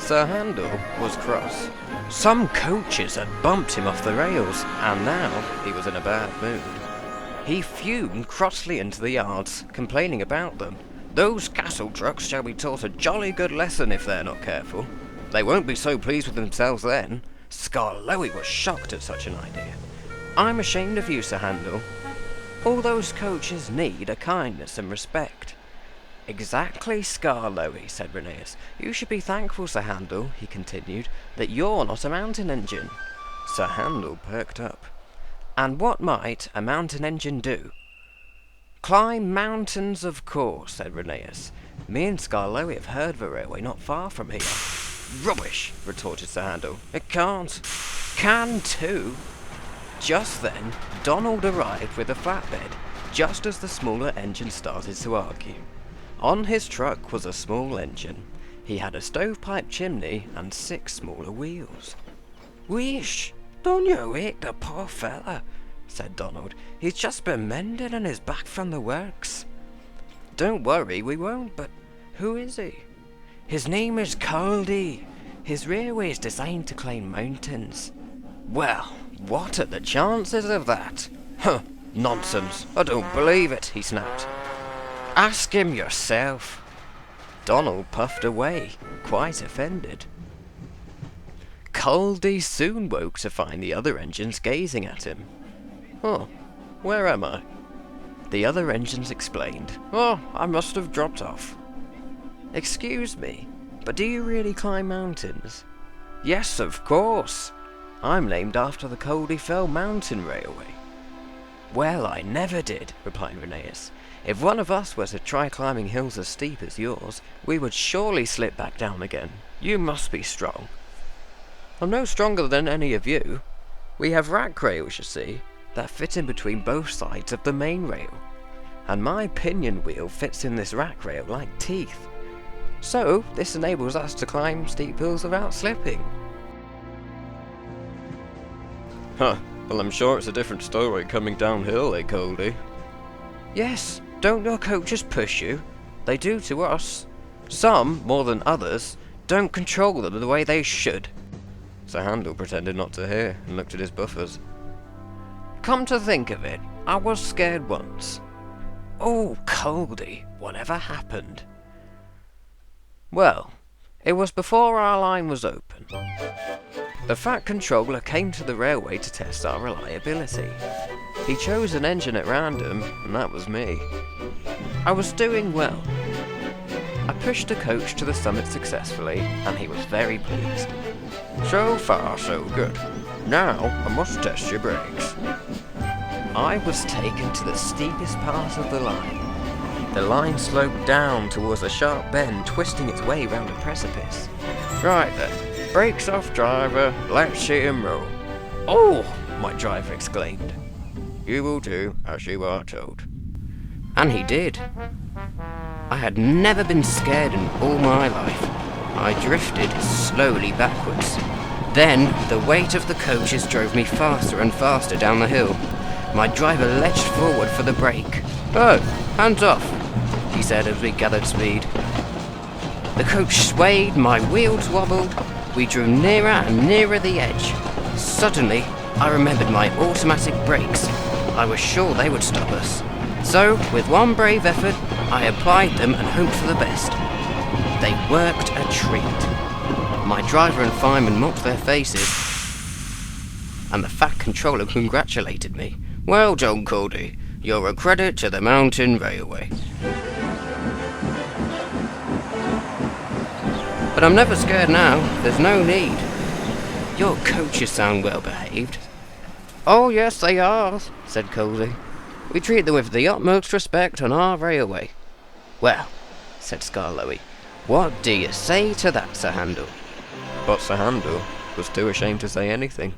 Sir Handel was cross. Some coaches had bumped him off the rails, and now he was in a bad mood. He fumed crossly into the yards, complaining about them. "Those castle trucks shall be taught a jolly good lesson if they're not careful. They won't be so pleased with themselves then." Skarloey was shocked at such an idea. "I'm ashamed of you, Sir Handel. All those coaches need are kindness and respect." "Exactly, Skarloey," said Rheneas. "You should be thankful, Sir Handel," he continued, "that you're not a mountain engine." Sir Handel perked up. "And what might a mountain engine do?" "Climb mountains, of course," said Rheneas. "Me and Skarloey have heard of a railway not far from here." "Rubbish!" retorted Sir Handel. "It can't." "Can too." Just then, Donald arrived with a flatbed, just as the smaller engine started to argue. On his truck was a small engine. He had a stovepipe chimney and 6 smaller wheels. "Wheesh! Don't you wake the poor fella," said Donald. "He's just been mending and is back from the works." "Don't worry, we won't, but who is he?" "His name is Caldy. His railway is designed to climb mountains." "Well, what are the chances of that?" "Huh, nonsense, I don't believe it," he snapped. "Ask him yourself." Donald puffed away, quite offended. Caldy soon woke to find the other engines gazing at him. "Oh, where am I?" The other engines explained. "Oh, I must have dropped off." "Excuse me, but do you really climb mountains?" "Yes, of course. I'm named after the Caldy Fell Mountain Railway." "Well, I never did," replied Rheneas. "If one of us were to try climbing hills as steep as yours, we would surely slip back down again. You must be strong." "I'm no stronger than any of you. We have rack rails, you see, that fit in between both sides of the main rail, and my pinion wheel fits in this rack rail like teeth. So this enables us to climb steep hills without slipping." "Huh, well I'm sure it's a different story coming downhill, eh, Caldy?" "Yes, don't your coaches push you? They do to us. Some, more than others, don't control them the way they should." Sir Handel pretended not to hear and looked at his buffers. "Come to think of it, I was scared once." "Oh, Caldy, whatever happened?" "Well, it was before our line was open. The Fat Controller came to the railway to test our reliability. He chose an engine at random, and that was me. I was doing well. I pushed a coach to the summit successfully, and he was very pleased. So far, so good. Now, I must test your brakes." I was taken to the steepest part of the line. The line sloped down towards a sharp bend, twisting its way round a precipice. "Right then, brakes off, driver, let's see him roll." "Oh!" my driver exclaimed. "You will do as you are told." And he did. I had never been scared in all my life. I drifted slowly backwards. Then the weight of the coaches drove me faster and faster down the hill. My driver leapt forward for the brake. "Oh, hands off," he said as we gathered speed. The coach swayed, my wheels wobbled. We drew nearer and nearer the edge. Suddenly, I remembered my automatic brakes. I was sure they would stop us. So, with one brave effort, I applied them and hoped for the best. They worked a treat. My driver and fireman mopped their faces, and the Fat Controller congratulated me. "Well done, Caldy. You're a credit to the Mountain Railway." But I'm never scared now. There's no need. Your coaches sound well behaved. "Oh yes, they are," said Caldy. "We treat them with the utmost respect on our railway." "Well," said Skarloey, "what do you say to that, Sir Handel?" But Sir Handel was too ashamed to say anything.